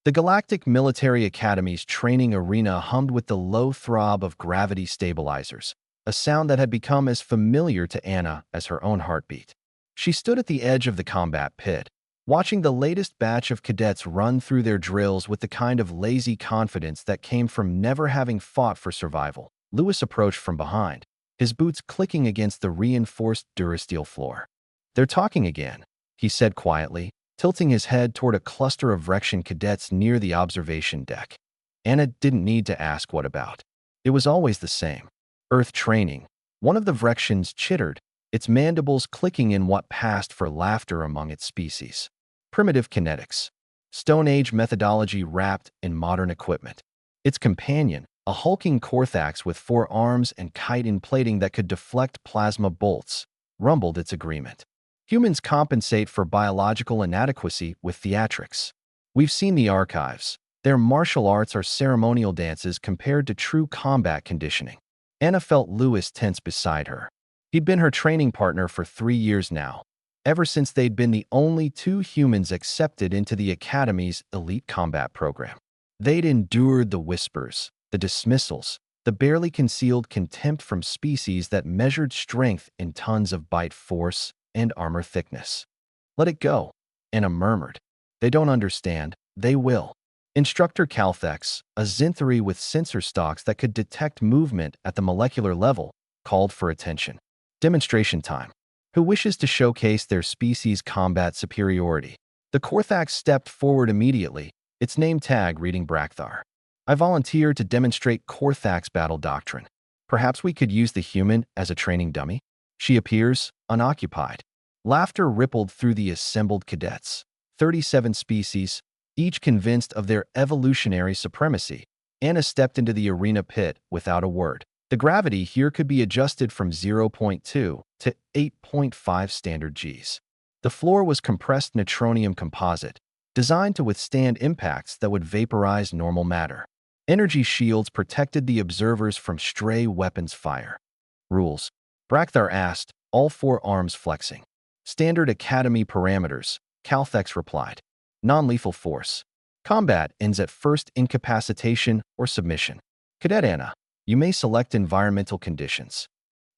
The Galactic Military Academy's training arena hummed with the low throb of gravity stabilizers, a sound that had become as familiar to Anna as her own heartbeat. She stood at the edge of the combat pit, watching the latest batch of cadets run through their drills with the kind of lazy confidence that came from never having fought for survival. Lewis approached from behind, his boots clicking against the reinforced durasteel floor. "They're talking again," he said quietly, tilting his head toward a cluster of Vrexian cadets near the observation deck. Anna didn't need to ask what about. It was always the same. Earth training. One of the Vrexians chittered, its mandibles clicking in what passed for laughter among its species. Primitive kinetics. Stone Age methodology wrapped in modern equipment. Its companion, a hulking Corthax with 4 arms and chitin plating that could deflect plasma bolts, rumbled its agreement. Humans compensate for biological inadequacy with theatrics. We've seen the archives. Their martial arts are ceremonial dances compared to true combat conditioning. Anna felt Lewis tense beside her. He'd been her training partner for 3 years now, ever since they'd been the only 2 humans accepted into the Academy's elite combat program. They'd endured the whispers, the dismissals, the barely concealed contempt from species that measured strength in tons of bite force and armor thickness. "Let it go," Anna murmured. "They don't understand. They will." Instructor Calthex, a Zinthari with sensor stalks that could detect movement at the molecular level, called for attention. "Demonstration time. Who wishes to showcase their species' combat superiority?" The Corthax stepped forward immediately, its name tag reading Brakthar. "I volunteer to demonstrate Corthax battle doctrine. Perhaps we could use the human as a training dummy?" She appears unoccupied. Laughter rippled through the assembled cadets. 37 species, each convinced of their evolutionary supremacy. Anna stepped into the arena pit without a word. The gravity here could be adjusted from 0.2 to 8.5 standard Gs. The floor was compressed neutronium composite, designed to withstand impacts that would vaporize normal matter. Energy shields protected the observers from stray weapons fire. "Rules?" Brakthar asked, all 4 arms flexing. "Standard Academy parameters," Calthex replied. "Non-lethal force. Combat ends at first incapacitation or submission. Cadet Anna, you may select environmental conditions."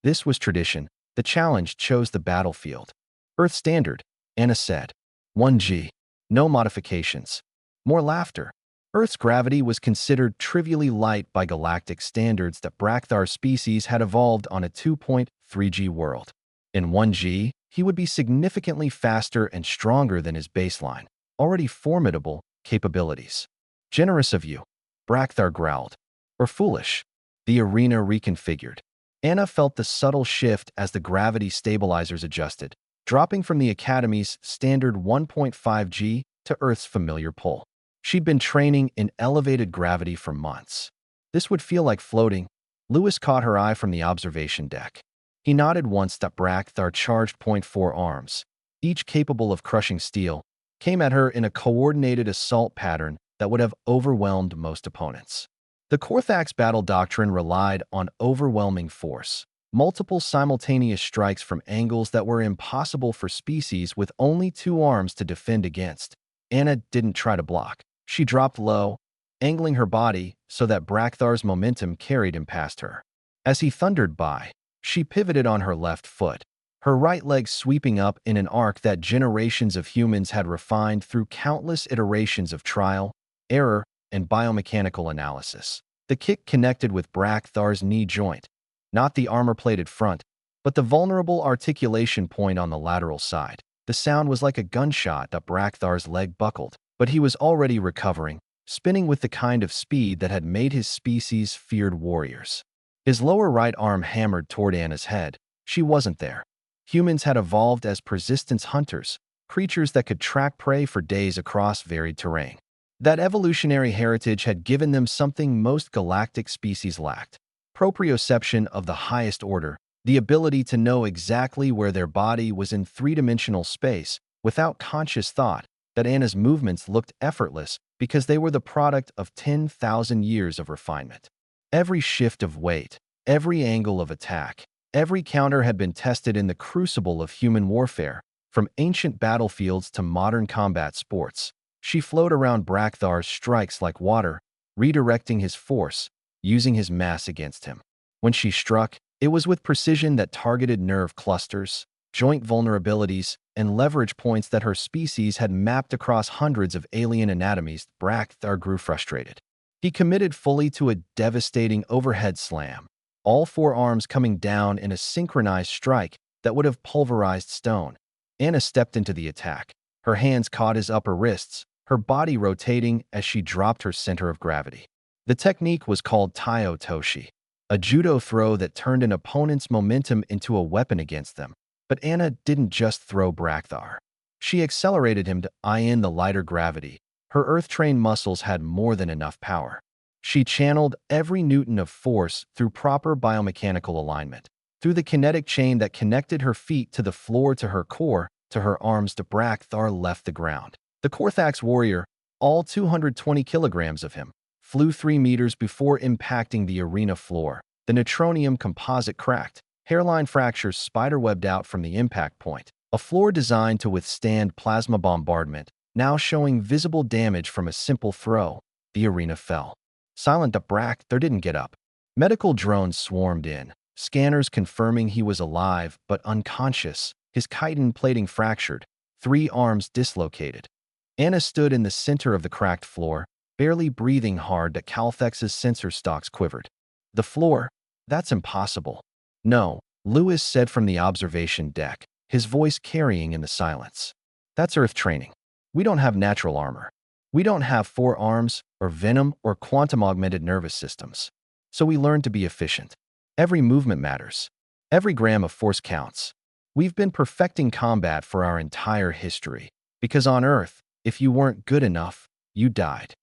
This was tradition. The challenge chose the battlefield. "Earth standard," Anna said. 1G. No modifications. More laughter. Earth's gravity was considered trivially light by galactic standards that Brakthar's species had evolved on a 2.3G world. In 1G, he would be significantly faster and stronger than his baseline, already formidable capabilities. "Generous of you," Brakthar growled. "Or foolish." The arena reconfigured. Anna felt the subtle shift as the gravity stabilizers adjusted, dropping from the Academy's standard 1.5G to Earth's familiar pull. She'd been training in elevated gravity for months. This would feel like floating. Lewis caught her eye from the observation deck. He nodded once that Brakthar charged .4 arms, each capable of crushing steel, came at her in a coordinated assault pattern that would have overwhelmed most opponents. The Corthax battle doctrine relied on overwhelming force, multiple simultaneous strikes from angles that were impossible for species with only 2 arms to defend against. Anna didn't try to block. She dropped low, angling her body so that Brakthar's momentum carried him past her. As he thundered by, she pivoted on her left foot, her right leg sweeping up in an arc that generations of humans had refined through countless iterations of trial, error, and biomechanical analysis. The kick connected with Brakthar's knee joint, not the armor-plated front, but the vulnerable articulation point on the lateral side. The sound was like a gunshot that Brakthar's leg buckled, but he was already recovering, spinning with the kind of speed that had made his species feared warriors. His lower right arm hammered toward Anna's head. She wasn't there. Humans had evolved as persistence hunters, creatures that could track prey for days across varied terrain. That evolutionary heritage had given them something most galactic species lacked: proprioception of the highest order, the ability to know exactly where their body was in 3-dimensional space without conscious thought. That Anna's movements looked effortless because they were the product of 10,000 years of refinement. Every shift of weight, every angle of attack, every counter had been tested in the crucible of human warfare, from ancient battlefields to modern combat sports. She flowed around Brakthar's strikes like water, redirecting his force, using his mass against him. When she struck, it was with precision that targeted nerve clusters, joint vulnerabilities, and leverage points that her species had mapped across hundreds of alien anatomies. Brakthar grew frustrated. He committed fully to a devastating overhead slam, all four arms coming down in a synchronized strike that would have pulverized stone. Anna stepped into the attack. Her hands caught his upper wrists, her body rotating as she dropped her center of gravity. The technique was called Taio Toshi, a judo throw that turned an opponent's momentum into a weapon against them. But Anna didn't just throw Brakthar. She accelerated him to eye in the lighter gravity. Her earth-trained muscles had more than enough power. She channeled every newton of force through proper biomechanical alignment, through the kinetic chain that connected her feet to the floor to her core, to her arms to Brakthar left the ground. The Korthax warrior, all 220 kilograms of him, flew 3 meters before impacting the arena floor. The neutronium composite cracked, hairline fractures spiderwebbed out from the impact point. A floor designed to withstand plasma bombardment, now showing visible damage from a simple throw. The arena fell. Silent Brakthar didn't get up. Medical drones swarmed in, scanners confirming he was alive but unconscious, his chitin plating fractured, 3 arms dislocated. Anna stood in the center of the cracked floor, barely breathing hard that Calthex's sensor stalks quivered. The floor? That's impossible. No, Lewis said from the observation deck, his voice carrying in the silence. That's Earth training. We don't have natural armor. We don't have 4 arms, or venom, or quantum-augmented nervous systems. So we learn to be efficient. Every movement matters. Every gram of force counts. We've been perfecting combat for our entire history. Because on Earth, if you weren't good enough, you died.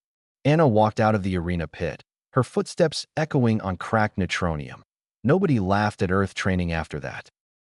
Anna walked out of the arena pit, her footsteps echoing on cracked neutronium. Nobody laughed at Earth training after that.